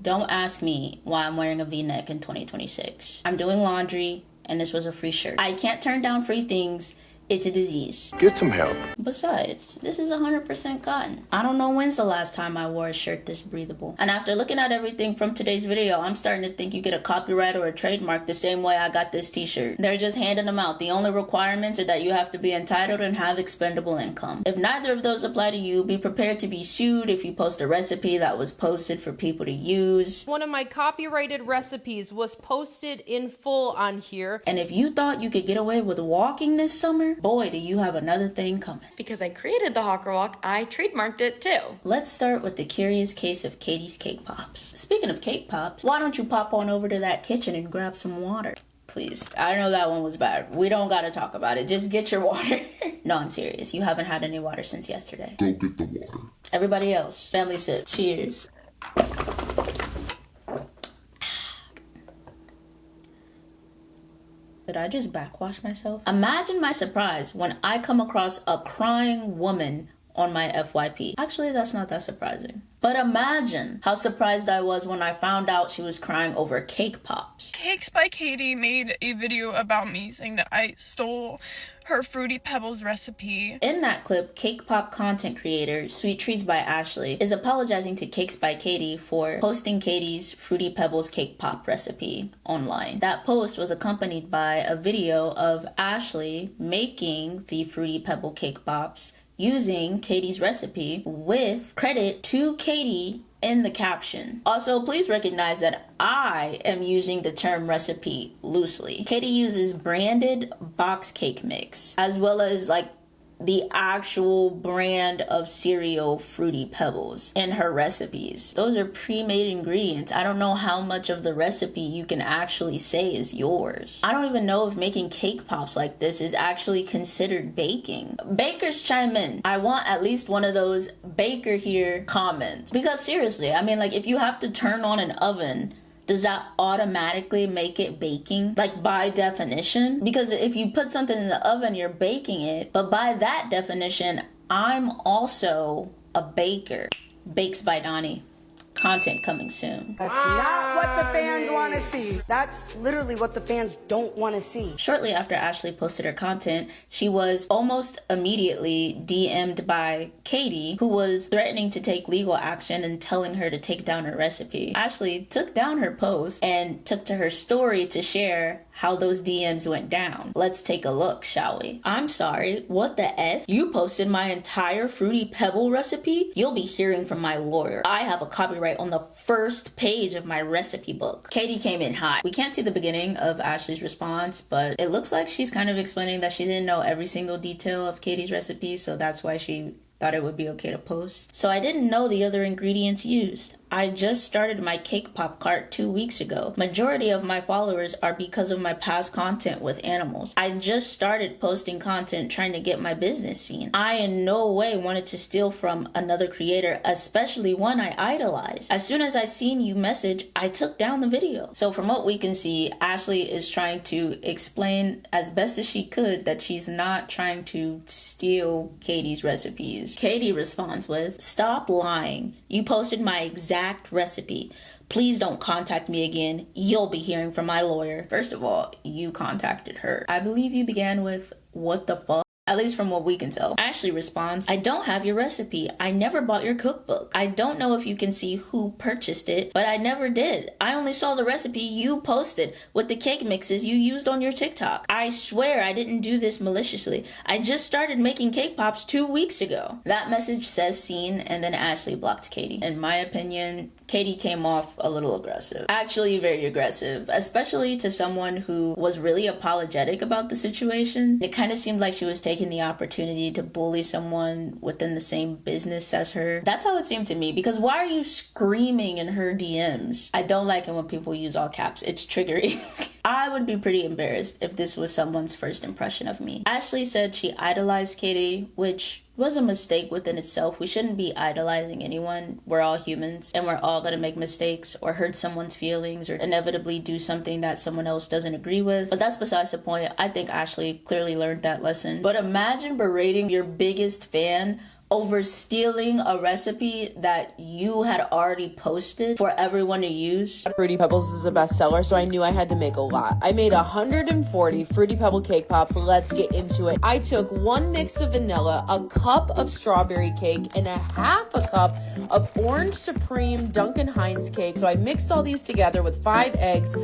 Don't ask me why I'm wearing a v-neck in 2026. I'm doing laundry and this was a free shirt. I can't turn down free things. It's a disease. Get some help. Besides, this is 100% cotton. I don't know when's the last time I wore a shirt this breathable. And after looking at everything from today's video, I'm starting to think you get a copyright or a trademark the same way I got this t-shirt. They're just handing them out. The only requirements are that you have to be entitled and have expendable income. If neither of those apply to you, be prepared to be sued if you post a recipe that was posted for people to use. One of my copyrighted recipes was posted in full on here. And if you thought you could get away with walking this summer, boy, do you have another thing coming. Because I created the Hawker Walk, I trademarked it too. Let's start with the curious case of Katie's Cake Pops. Speaking of cake pops, why don't you pop on over to that kitchen and grab some water? Please. I know that one was bad. We don't gotta talk about it. Just get your water. No, I'm serious. You haven't had any water since yesterday. Go get the water. Everybody else, family sip. Cheers. Did I just backwash myself? Imagine my surprise when I come across a crying woman on my FYP. Actually, that's not that surprising. But imagine how surprised I was when I found out she was crying over cake pops. Cakes by Katie made a video about me saying that I stole her Fruity Pebbles recipe. In that clip, cake pop content creator Sweet Treats by Ashley is apologizing to Cakes by Katie for posting Katie's Fruity Pebbles cake pop recipe online. That post was accompanied by a video of Ashley making the Fruity Pebble cake pops using Katie's recipe with credit to Katie in the caption. Also, please recognize that I am using the term recipe loosely. Katie uses branded box cake mix as well as like the actual brand of cereal Fruity Pebbles in her recipes. Those are pre-made ingredients. I don't know how much of the recipe you can actually say is yours. I don't even know if making cake pops like this is actually considered baking. Bakers chime in. I want at least one of those baker here comments. Because seriously, I mean, like, if you have to turn on an oven, does that automatically make it baking? Like, by definition? Because if you put something in the oven, you're baking it. But by that definition, I'm also a baker. Bakes by Donnie. Content coming soon. That's not what the fans want to see. That's literally what the fans don't want to see. Shortly after Ashley posted her content, she was almost immediately DM'd by Katie, who was threatening to take legal action and telling her to take down her recipe. Ashley took down her post and took to her story to share how those DMs went down. Let's take a look, shall we? I'm sorry, what the F? You posted my entire Fruity Pebble recipe? You'll be hearing from my lawyer. I have a copyright on the first page of my recipe book. Katie came in hot. We can't see the beginning of Ashley's response, but it looks like she's kind of explaining that she didn't know every single detail of Katie's recipe, so that's why she thought it would be okay to post. So I didn't know the other ingredients used. I just started my cake pop cart 2 weeks ago. Majority of my followers are because of my past content with animals. I just started posting content trying to get my business seen. I in no way wanted to steal from another creator, especially one I idolize. As soon as I seen you message, I took down the video. So from what we can see, Ashley is trying to explain as best as she could that she's not trying to steal Katie's recipes. Katie responds with, "Stop lying. You posted my exact recipe. Please don't contact me again. You'll be hearing from my lawyer." First of all, you contacted her. I believe you began with, "What the fuck?" At least from what we can tell. Ashley responds, "I don't have your recipe. I never bought your cookbook. I don't know if you can see who purchased it, but I never did. I only saw the recipe you posted with the cake mixes you used on your TikTok. I swear I didn't do this maliciously. I just started making cake pops 2 weeks ago." That message says seen, and then Ashley blocked Katie. In my opinion, Katie came off a little aggressive. Actually, very aggressive, especially to someone who was really apologetic about the situation. It kind of seemed like she was taking the opportunity to bully someone within the same business as her. That's how it seemed to me, because why are you screaming in her DMs? I don't like it when people use all caps. It's triggering. I would be pretty embarrassed if this was someone's first impression of me. Ashley said she idolized Katie, which was a mistake within itself. We shouldn't be idolizing anyone. We're all humans and we're all gonna make mistakes or hurt someone's feelings or inevitably do something that someone else doesn't agree with. But that's besides the point. I think Ashley clearly learned that lesson. But imagine berating your biggest fan over stealing a recipe that you had already posted for everyone to use? Fruity Pebbles is a bestseller, so I knew I had to make a lot. I made 140 Fruity Pebble cake pops. Let's get into it. I took 1 mix of vanilla, a cup of strawberry cake, and a half a cup of Orange Supreme Duncan Hines cake. So I mixed all these together with 5 eggs,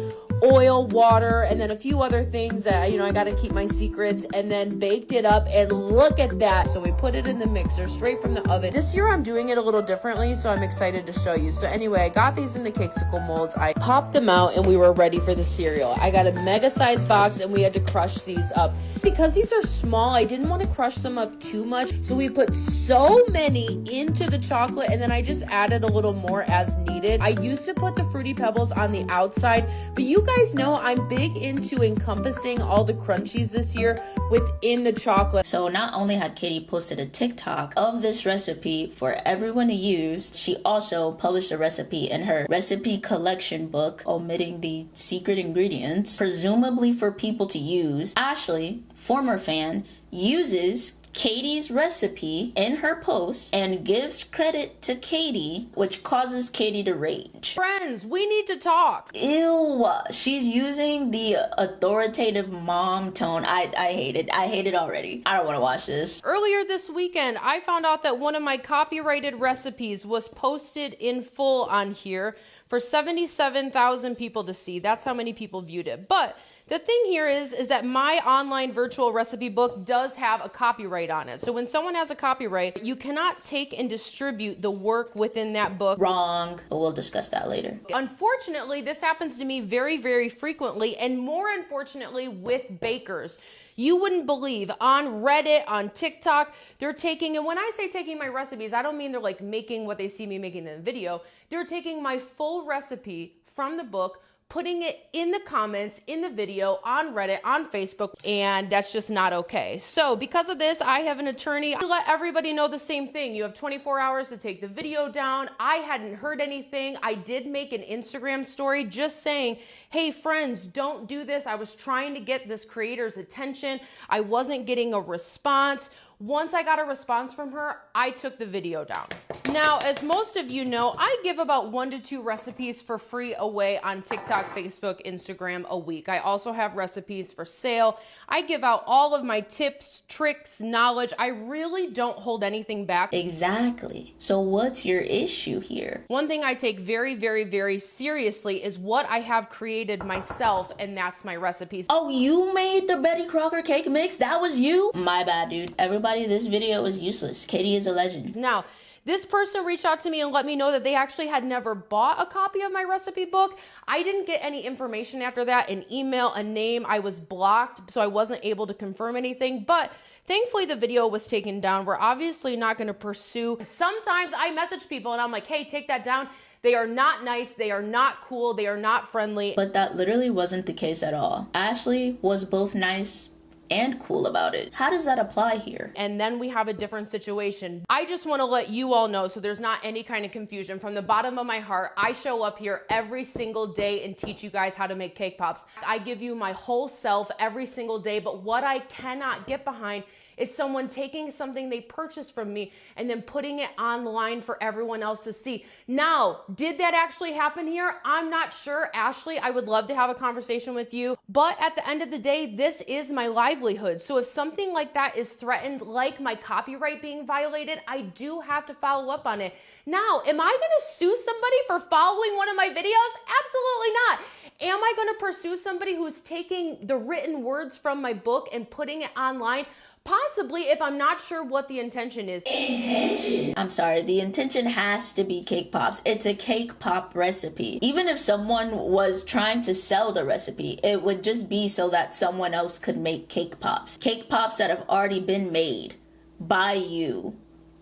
oil, water, and then a few other things that, I got to keep my secrets, and then baked it up, and look at that. So we put it in the mixer straight from the oven. This year I'm doing it a little differently, so I'm excited to show you. So anyway, I got these in the cakesicle molds. I popped them out, and we were ready for the cereal. I got a mega size box, and we had to crush these up. Because these are small, I didn't want to crush them up too much, so we put so many into the chocolate, and then I just added a little more as needed. I used to put the Fruity Pebbles on the outside, but you guys know I'm big into encompassing all the crunchies this year within the chocolate. So not only had Katie posted a TikTok of this recipe for everyone to use, she also published a recipe in her recipe collection book, omitting the secret ingredients, presumably for people to use. Ashley, former fan, uses Katie's recipe in her post and gives credit to Katie, which causes Katie to rage. Friends, we need to talk. Ew, she's using the authoritative mom tone. I hate it. I hate it already. I don't want to watch this. Earlier this weekend, I found out that one of my copyrighted recipes was posted in full on here for 77,000 people to see. That's how many people viewed it. But the thing here is that my online virtual recipe book does have a copyright on it. So when someone has a copyright, you cannot take and distribute the work within that book. Wrong, but we'll discuss that later. Unfortunately, this happens to me very, very frequently, and more unfortunately with bakers. You wouldn't believe, on Reddit, on TikTok, they're taking, and when I say taking my recipes, I don't mean they're like making what they see me making in the video. They're taking my full recipe from the book, putting it in the comments, in the video, on Reddit, on Facebook, and that's just not okay. So because of this, I have an attorney to let everybody know the same thing. You have 24 hours to take the video down. I hadn't heard anything. I did make an Instagram story just saying, hey friends, don't do this. I was trying to get this creator's attention. I wasn't getting a response. Once I got a response from her, I took the video down. Now, as most of you know, I give about 1 to 2 recipes for free away on TikTok, Facebook, Instagram a week. I also have recipes for sale. I give out all of my tips, tricks, knowledge. I really don't hold anything back. Exactly. So what's your issue here? One thing I take very, very, very seriously is what I have created myself, and that's my recipes. Oh, you made the Betty Crocker cake mix? That was you? My bad, dude. Everybody, this video is useless. Katie is a legend. Now, this person reached out to me and let me know that they actually had never bought a copy of my recipe book. I didn't get any information after that, an email, a name. I was blocked, so I wasn't able to confirm anything, but thankfully the video was taken down. We're obviously not going to pursue. Sometimes I message people and I'm like, hey, take that down. They are not nice, they are not cool, they are not friendly. But that literally wasn't the case at all. Ashley was both nice and cool about it. How does that apply here? And then we have a different situation. I just want to let you all know, so there's not any kind of confusion. From the bottom of my heart, I show up here every single day and teach you guys how to make cake pops. I give you my whole self every single day, but what I cannot get behind is someone taking something they purchased from me and then putting it online for everyone else to see. Now, did that actually happen here? I'm not sure. Ashley, I would love to have a conversation with you, but at the end of the day, this is my livelihood. So if something like that is threatened, like my copyright being violated, I do have to follow up on it. Now, am I gonna sue somebody for following one of my videos? Absolutely not. Am I gonna pursue somebody who's taking the written words from my book and putting it online? Possibly, if I'm not sure what the intention is. Intention? I'm sorry, the intention has to be cake pops. It's a cake pop recipe. Even if someone was trying to sell the recipe, it would just be so that someone else could make cake pops. Cake pops that have already been made by you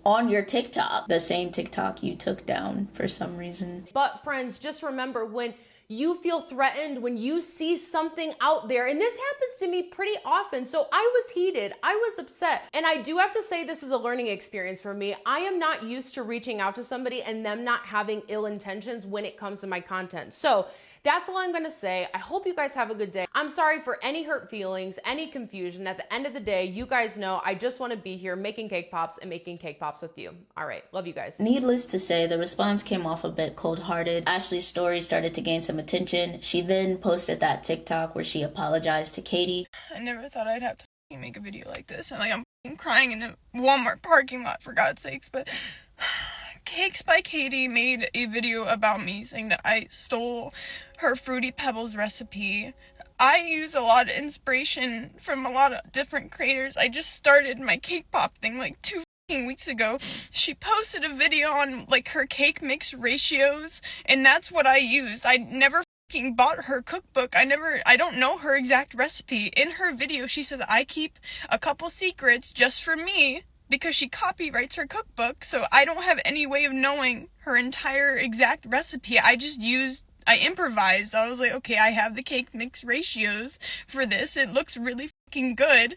on your TikTok. The same TikTok you took down for some reason. But friends, just remember, when you feel threatened, when you see something out there, and this happens to me pretty often, so I was heated, I was upset, and I do have to say this is a learning experience for me. I am not used to reaching out to somebody and them not having ill intentions when it comes to my content. So That's all I'm gonna say. I hope you guys have a good day. I'm sorry for any hurt feelings, any confusion. At the end of the day, you guys know I just wanna be here making cake pops and making cake pops with you. All right, love you guys. Needless to say, the response came off a bit cold-hearted. Ashley's story started to gain some attention. She then posted that TikTok where she apologized to Katie. I never thought I'd have to make a video like this, and like I'm crying in a Walmart parking lot, for God's sakes. But Cakes by Katie made a video about me saying that I stole her Fruity Pebbles recipe. I use a lot of inspiration from a lot of different creators. I just started my cake pop thing like 2 weeks ago. She posted a video on like her cake mix ratios, and that's what I used. I never bought her cookbook. I don't know her exact recipe. In her video, she said that I keep a couple secrets just for me because she copyrights her cookbook, so I don't have any way of knowing her entire exact recipe. I improvised. I was like, okay, I have the cake mix ratios for this. It looks really fucking good.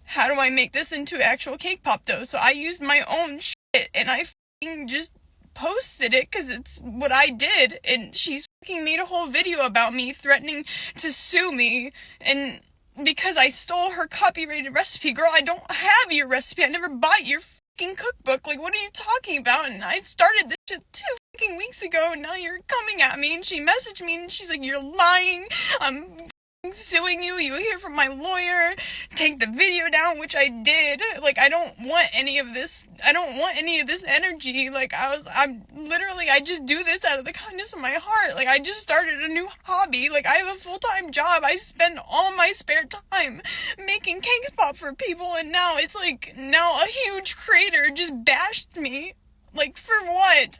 How do I make this into actual cake pop dough? So I used my own shit, and I fucking just posted it because it's what I did, and she's fucking made a whole video about me threatening to sue me, and because I stole her copyrighted recipe. Girl, I don't have your recipe. I never bought your fucking cookbook. Like, what are you talking about? And I started this shit 2 fucking weeks ago, and now you're coming at me. And she messaged me, and she's like, you're lying. I'm suing you. You hear from my lawyer. Take the video down, which I did. Like, I don't want any of this. I don't want any of this energy. Like, I just do this out of the kindness of my heart. Like, I just started a new hobby. Like, I have a full-time job. I spend all my spare time making cake pop for people, and now it's like, now a huge creator just bashed me. Like, for what?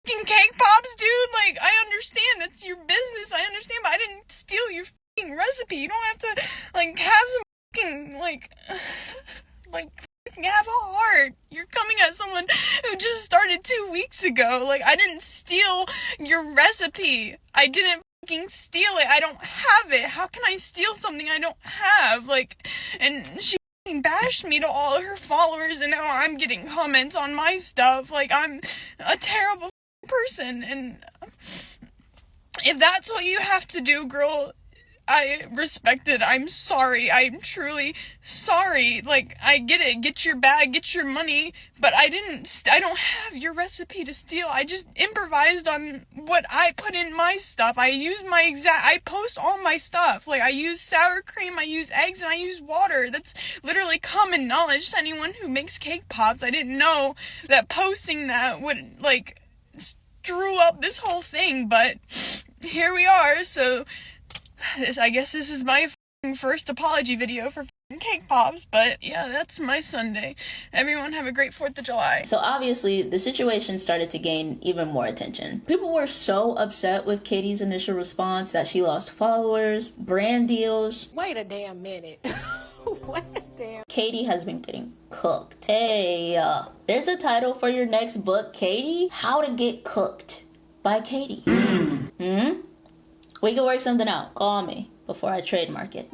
Fucking cake pops, dude? Like, I understand that's your business. I understand, but I didn't steal your recipe. You don't have to like have some fucking like have a heart. You're coming at someone who just started 2 weeks ago. Like, I didn't steal your recipe. I didn't fucking steal it. I don't have it. How can I steal something I don't have? Like, and she bashed me to all of her followers, and now I'm getting comments on my stuff. Like, I'm a terrible person, and if that's what you have to do, girl, I respect it. I'm sorry. I'm truly sorry. Like, I get it. Get your bag, get your money, but I don't have your recipe to steal. I just improvised on what I put in my stuff. I post all my stuff. Like, I use sour cream, I use eggs, and I use water. That's literally common knowledge to anyone who makes cake pops. I didn't know that posting that would, like, screw up this whole thing, but here we are. So I guess this is my first apology video for cake pops, but yeah, that's my Sunday. Everyone have a great 4th of July. So obviously, the situation started to gain even more attention. People were so upset with Katie's initial response that she lost followers, brand deals. Wait a damn minute. Wait a damn. Katie has been getting cooked. Hey, there's a title for your next book, Katie. How to Get Cooked by Katie. We can work something out. Call me before I trademark it.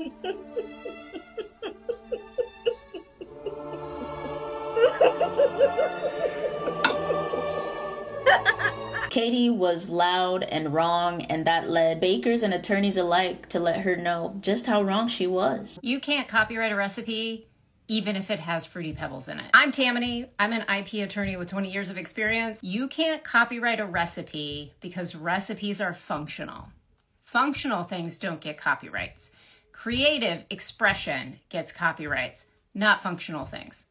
Katie was loud and wrong, and that led bakers and attorneys alike to let her know just how wrong she was. You can't copyright a recipe even if it has Fruity Pebbles in it. I'm Tammany. I'm an IP attorney with 20 years of experience. You can't copyright a recipe because recipes are functional. Functional things don't get copyrights. Creative expression gets copyrights, not functional things.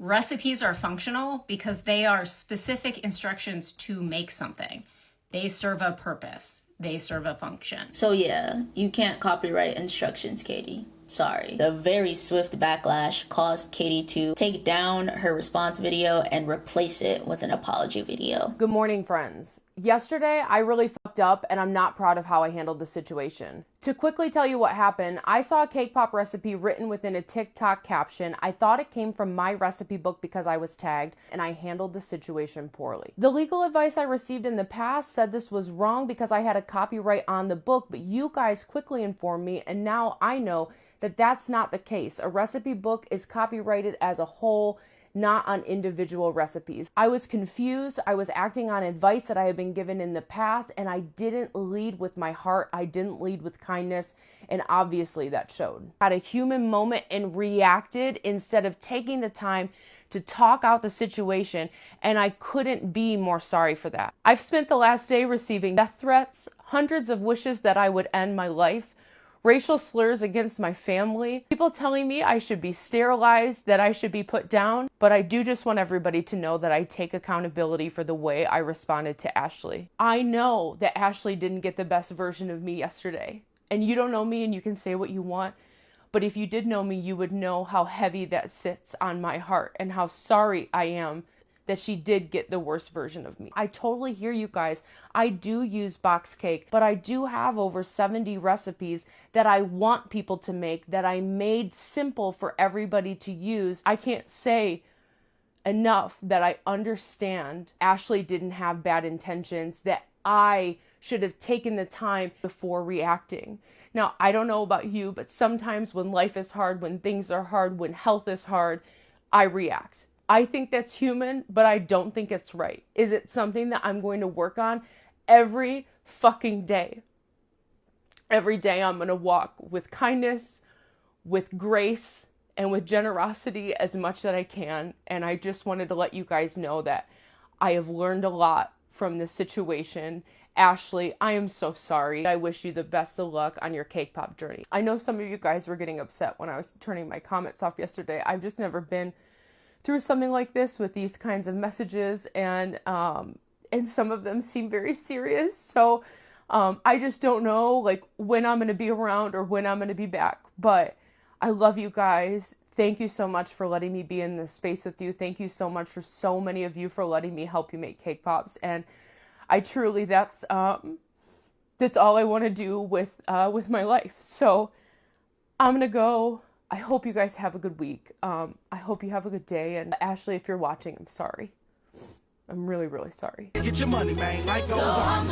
Recipes are functional because they are specific instructions to make something. They serve a purpose. They serve a function. So yeah, you can't copyright instructions, Katie. Sorry. The very swift backlash caused Katie to take down her response video and replace it with an apology video. Good morning, friends. Yesterday, I really fucked up, and I'm not proud of how I handled the situation. To quickly tell you what happened, I saw a cake pop recipe written within a TikTok caption. I thought it came from my recipe book because I was tagged, and I handled the situation poorly. The legal advice I received in the past said this was wrong because I had a copyright on the book, but you guys quickly informed me, and now I know that that's not the case. A recipe book is copyrighted as a whole, not on individual recipes. I was confused. I was acting on advice that I had been given in the past, and I didn't lead with my heart. I didn't lead with kindness, and obviously that showed. I had a human moment and reacted instead of taking the time to talk out the situation, and I couldn't be more sorry for that. I've spent the last day receiving death threats, hundreds of wishes that I would end my life, racial slurs against my family, people telling me I should be sterilized, that I should be put down. But I do just want everybody to know that I take accountability for the way I responded to Ashley. I know that Ashley didn't get the best version of me yesterday. And you don't know me and you can say what you want. But if you did know me, you would know how heavy that sits on my heart and how sorry I am that she did get the worst version of me. I totally hear you guys. I do use box cake, but I do have over 70 recipes that I want people to make, that I made simple for everybody to use. I can't say enough that I understand Ashley didn't have bad intentions, that I should have taken the time before reacting. Now, I don't know about you, but sometimes when life is hard, when things are hard, when health is hard, I react. I think that's human, but I don't think it's right. Is it something that I'm going to work on every fucking day? Every day I'm going to walk with kindness, with grace, and with generosity as much that I can. And I just wanted to let you guys know that I have learned a lot from this situation. Ashley, I am so sorry. I wish you the best of luck on your cake pop journey. I know some of you guys were getting upset when I was turning my comments off yesterday. I've just never been through something like this with these kinds of messages, and some of them seem very serious. So I just don't know like when I'm going to be around or when I'm going to be back. But I love you guys. Thank you so much for letting me be in this space with you. Thank you so much for so many of you for letting me help you make cake pops. And I truly, that's all I want to do with my life. So I'm going to go. I hope you guys have a good week. I hope you have a good day. And Ashley, if you're watching, I'm sorry. I'm really, really sorry. Get your money, man. Life goes on.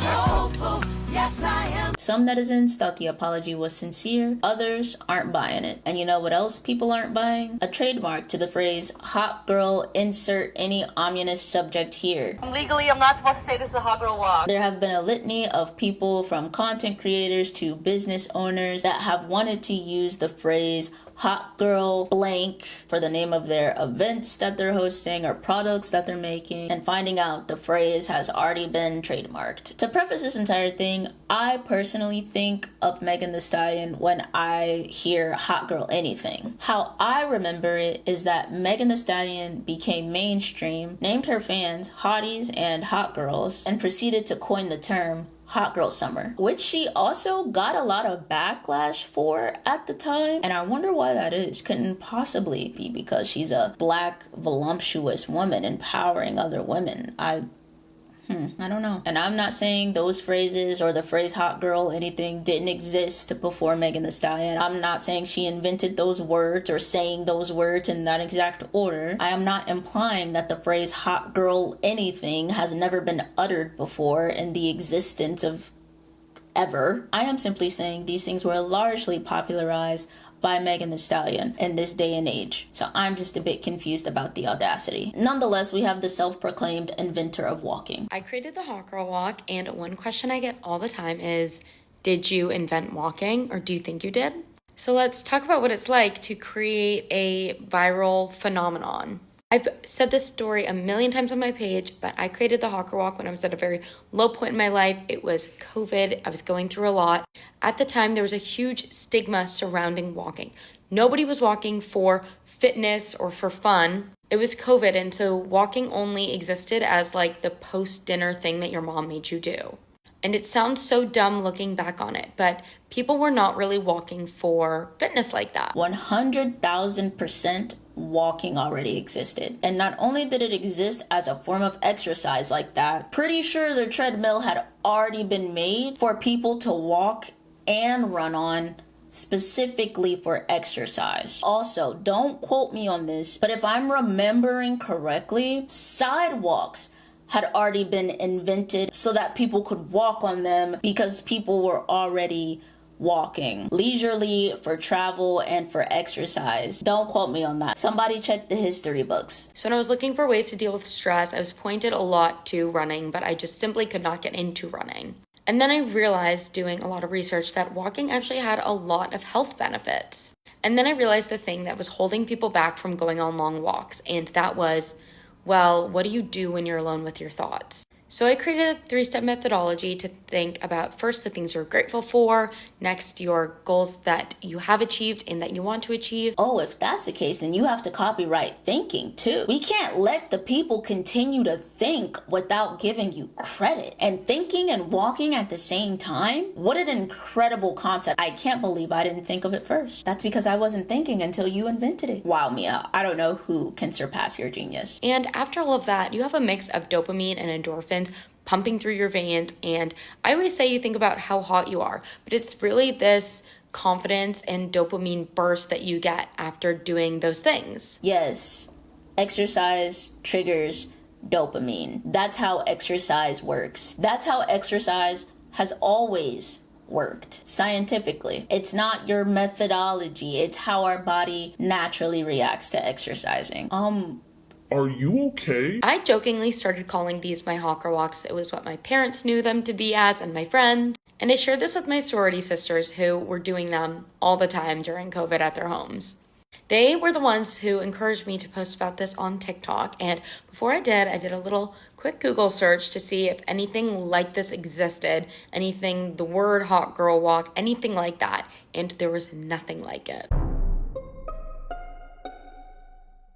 Yes, I am. Some netizens thought the apology was sincere. Others aren't buying it. And you know what else people aren't buying? A trademark to the phrase, hot girl, insert any ominous subject here. Legally, I'm not supposed to say this is a hot girl walk. There have been a litany of people, from content creators to business owners, that have wanted to use the phrase hot girl blank for the name of their events that they're hosting or products that they're making, and finding out the phrase has already been trademarked. To preface this entire thing, I personally think of Megan Thee Stallion when I hear hot girl anything. How I remember it is that Megan Thee Stallion became mainstream, named her fans hotties and hot girls, and proceeded to coin the term hot girl summer, which she also got a lot of backlash for at the time. And I wonder why that is. Couldn't possibly be because she's a black, voluptuous woman empowering other women. I don't know. And I'm not saying those phrases or the phrase hot girl anything didn't exist before Megan Thee Stallion. I'm not saying she invented those words or saying those words in that exact order. I am not implying that the phrase hot girl anything has never been uttered before in the existence of ever. I am simply saying these things were largely popularized by Megan Thee Stallion in this day and age. So I'm just a bit confused about the audacity. Nonetheless, we have the self-proclaimed inventor of walking. I created the hot girl walk, and one question I get all the time is, did you invent walking, or do you think you did? So let's talk about what it's like to create a viral phenomenon. I've said this story a million times on my page, but I created the hot girl walk when I was at a very low point in my life. It was COVID. I was going through a lot. At the time, there was a huge stigma surrounding walking. Nobody was walking for fitness or for fun. It was COVID, and so walking only existed as like the post-dinner thing that your mom made you do. And it sounds so dumb looking back on it, but people were not really walking for fitness like that. 100,000% walking already existed. And not only did it exist as a form of exercise like that, pretty sure the treadmill had already been made for people to walk and run on specifically for exercise. Also, don't quote me on this, but if I'm remembering correctly, sidewalks had already been invented so that people could walk on them because people were already walking, leisurely for travel and for exercise. Don't quote me on that. Somebody check the history books. So when I was looking for ways to deal with stress, I was pointed a lot to running, but I just simply could not get into running. And then I realized, doing a lot of research, that walking actually had a lot of health benefits. And then I realized the thing that was holding people back from going on long walks, and that was, well, what do you do when you're alone with your thoughts? So I created a 3-step methodology to think about, first, the things you're grateful for, next, your goals that you have achieved and that you want to achieve. Oh, if that's the case, then you have to copyright thinking too. We can't let the people continue to think without giving you credit. And thinking and walking at the same time? What an incredible concept. I can't believe I didn't think of it first. That's because I wasn't thinking until you invented it. Wow, Mia, I don't know who can surpass your genius. And after all of that, you have a mix of dopamine and endorphins pumping through your veins. And I always say you think about how hot you are, but it's really this confidence and dopamine burst that you get after doing those things. Yes, exercise triggers dopamine. That's how exercise works. That's how exercise has always worked scientifically. It's not your methodology, it's how our body naturally reacts to exercising. Are you okay? I jokingly started calling these my hawker walks. It was what my parents knew them to be as, and my friends. And I shared this with my sorority sisters, who were doing them all the time during COVID at their homes. They were the ones who encouraged me to post about this on TikTok. And before I did a little quick Google search to see if anything like this existed, anything, the word hot girl walk, anything like that. And there was nothing like it.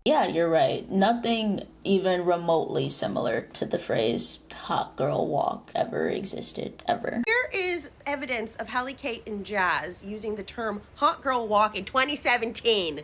Yeah, you're right. Nothing even remotely similar to the phrase hot girl walk ever existed, ever. Here is evidence of Hallie Kate and Jazz using the term hot girl walk in 2017,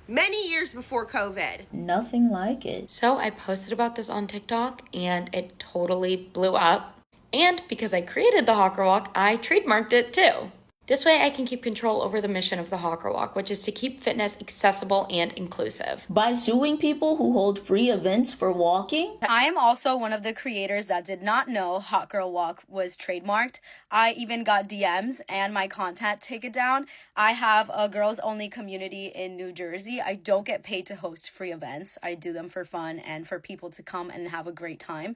many years before COVID. Nothing like it. So I posted about this on TikTok and it totally blew up. And because I created the hot girl walk, I trademarked it too. This way I can keep control over the mission of the hot girl walk, which is to keep fitness accessible and inclusive. By suing people who hold free events for walking? I am also one of the creators that did not know Hot Girl Walk was trademarked. I even got DMs and my content taken down. I have a girls only community in New Jersey. I don't get paid to host free events. I do them for fun and for people to come and have a great time.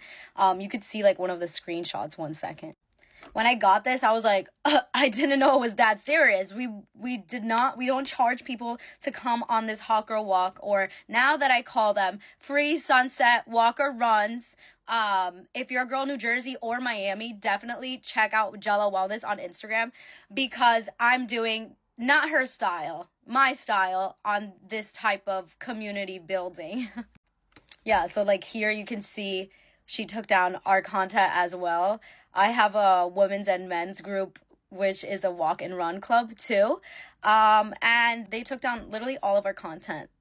You could see like one of the screenshots 1 second. When I got this, I was like, I didn't know it was that serious. We don't charge people to come on this hot girl walk, or now that I call them free sunset walker runs. If you're a girl in New Jersey or Miami, definitely check out Jella Wellness on Instagram, because I'm doing not her style, my style on this type of community building. Yeah, so like here you can see she took down our content as well. I have a women's and men's group, which is a walk and run club too. And they took down literally all of our content.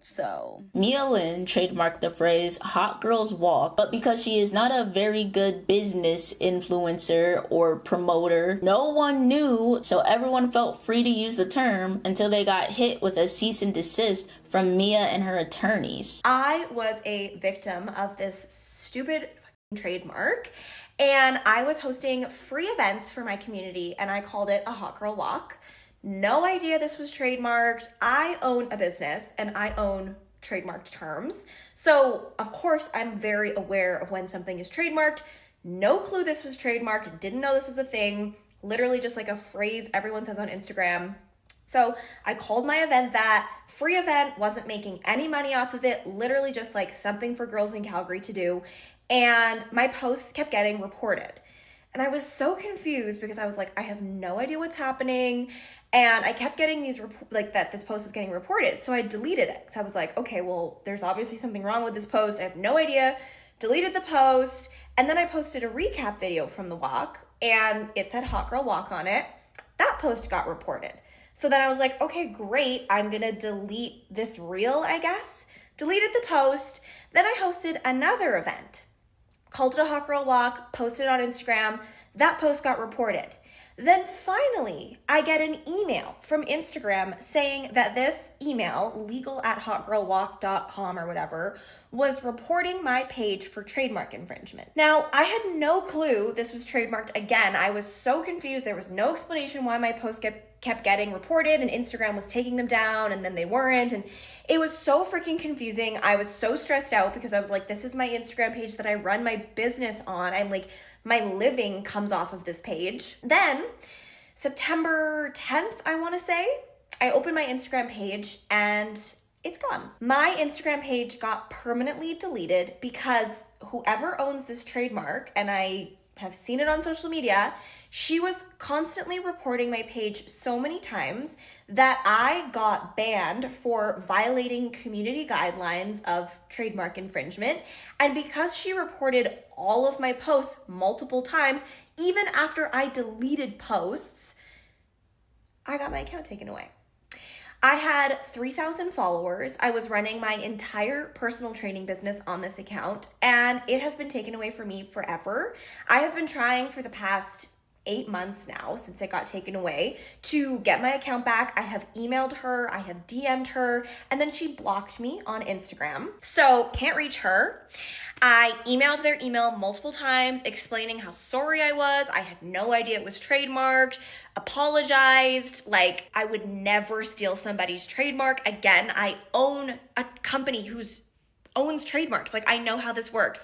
So Mia Lynn trademarked the phrase hot girls walk, but because she is not a very good business influencer or promoter, no one knew, so everyone felt free to use the term until they got hit with a cease and desist from Mia and her attorneys. I was a victim of this stupid trademark, and I was hosting free events for my community, and I called it a hot girl walk. No idea this was trademarked. I own a business and I own trademarked terms. So of course I'm very aware of when something is trademarked. No clue this was trademarked. Didn't know this was a thing. Literally just like a phrase everyone says on Instagram. So I called my event that. Free event, wasn't making any money off of it. Literally just like something for girls in Calgary to do. And my posts kept getting reported. And I was so confused because I was like, I have no idea what's happening. And I kept getting these, that this post was getting reported. So I deleted it. So I was like, okay, well, there's obviously something wrong with this post. I have no idea. Deleted the post. And then I posted a recap video from the walk. And it said Hot Girl Walk on it. That post got reported. So then I was like, okay, great. I'm going to delete this reel, I guess. Deleted the post. Then I hosted another event. Called it a Hot Girl Walk. Posted it on Instagram. That post got reported. Then finally, I get an email from Instagram saying that this email, legal@hotgirlwalk.com or whatever, was reporting my page for trademark infringement. Now, I had no clue this was trademarked again. I was so confused. There was no explanation why my posts kept getting reported and Instagram was taking them down and then they weren't. And it was so freaking confusing. I was so stressed out because I was like, this is my Instagram page that I run my business on. I'm like, my living comes off of this page. Then September 10th, I want to say, I opened my Instagram page and it's gone. My Instagram page got permanently deleted because whoever owns this trademark, and I have seen it on social media, she was constantly reporting my page so many times that I got banned for violating community guidelines of trademark infringement. And because she reported all of my posts multiple times, even after I deleted posts, I got my account taken away. I had 3,000 followers. I was running my entire personal training business on this account, and it has been taken away from me forever. I have been trying for the past 8 months now, since it got taken away, to get my account back. I have emailed her, I have DM'd her, and then she blocked me on Instagram. So can't reach her. I emailed their email multiple times explaining how sorry I was. I had no idea it was trademarked, apologized, like I would never steal somebody's trademark again. I own a company who's owns trademarks. Like, I know how this works.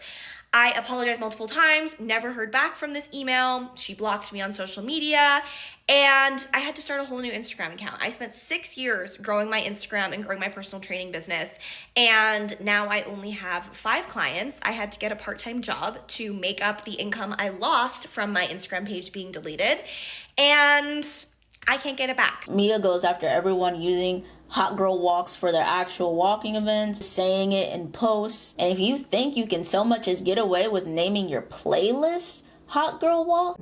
I apologized multiple times, never heard back from this email. She blocked me on social media, and I had to start a whole new Instagram account. I spent 6 years growing my Instagram and growing my personal training business, and now I only have 5 clients. I had to get a part-time job to make up the income I lost from my Instagram page being deleted, and I can't get it back. Mia goes after everyone using Hot Girl Walks for their actual walking events, saying it in posts. And if you think you can so much as get away with naming your playlist Hot Girl Walk,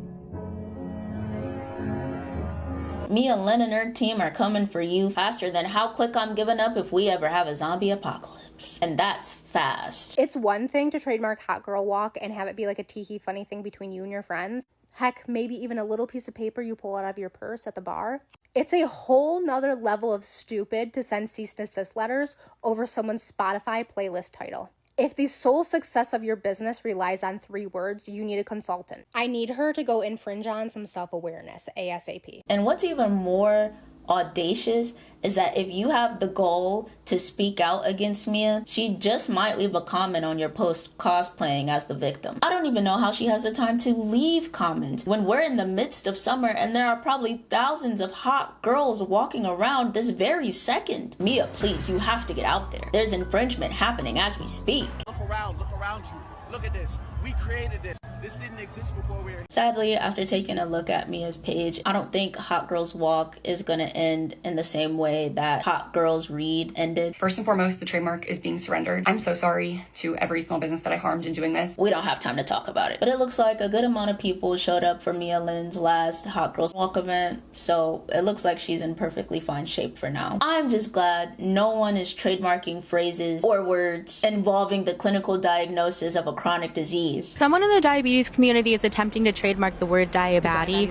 Mia, Lynn, and her team are coming for you faster than how quick I'm giving up if we ever have a zombie apocalypse. And that's fast. It's one thing to trademark Hot Girl Walk and have it be like a tiki funny thing between you and your friends. Heck, maybe even a little piece of paper you pull out of your purse at the bar. It's a whole nother level of stupid to send cease and desist letters over someone's Spotify playlist title. If the sole success of your business relies on 3 words, you need a consultant. I need her to go infringe on some self-awareness ASAP. And what's even more audacious is that if you have the goal to speak out against Mia, she just might leave a comment on your post cosplaying as the victim. I don't even know how she has the time to leave comments when we're in the midst of summer and there are probably thousands of hot girls walking around this very second. Mia, please, you have to get out there. There's infringement happening as we speak. Look around you. Look at this. We created this. This didn't exist before we were. Sadly, after taking a look at Mia's page, I don't think Hot Girls Walk is going to end in the same way that Hot Girls Read ended. First and foremost, the trademark is being surrendered. I'm so sorry to every small business that I harmed in doing this. We don't have time to talk about it. But it looks like a good amount of people showed up for Mia Lynn's last Hot Girls Walk event, so it looks like she's in perfectly fine shape for now. I'm just glad no one is trademarking phrases or words involving the clinical diagnosis of a chronic disease. Someone in the diabetes community is attempting to trademark the word diabetes.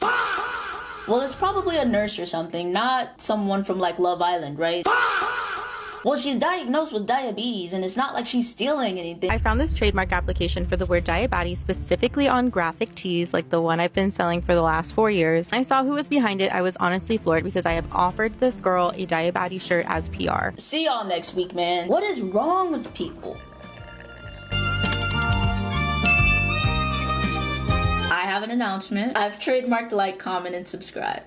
Well, it's probably a nurse or something, not someone from like Love Island, right? Well, she's diagnosed with diabetes and it's not like she's stealing anything. I found this trademark application for the word diabetes specifically on graphic tees like the one I've been selling for the last 4 years. I saw who was behind it. I was honestly floored because I have offered this girl a diabetes shirt as PR. See y'all next week, man. What is wrong with people? I have an announcement. I've trademarked like, comment, and subscribe.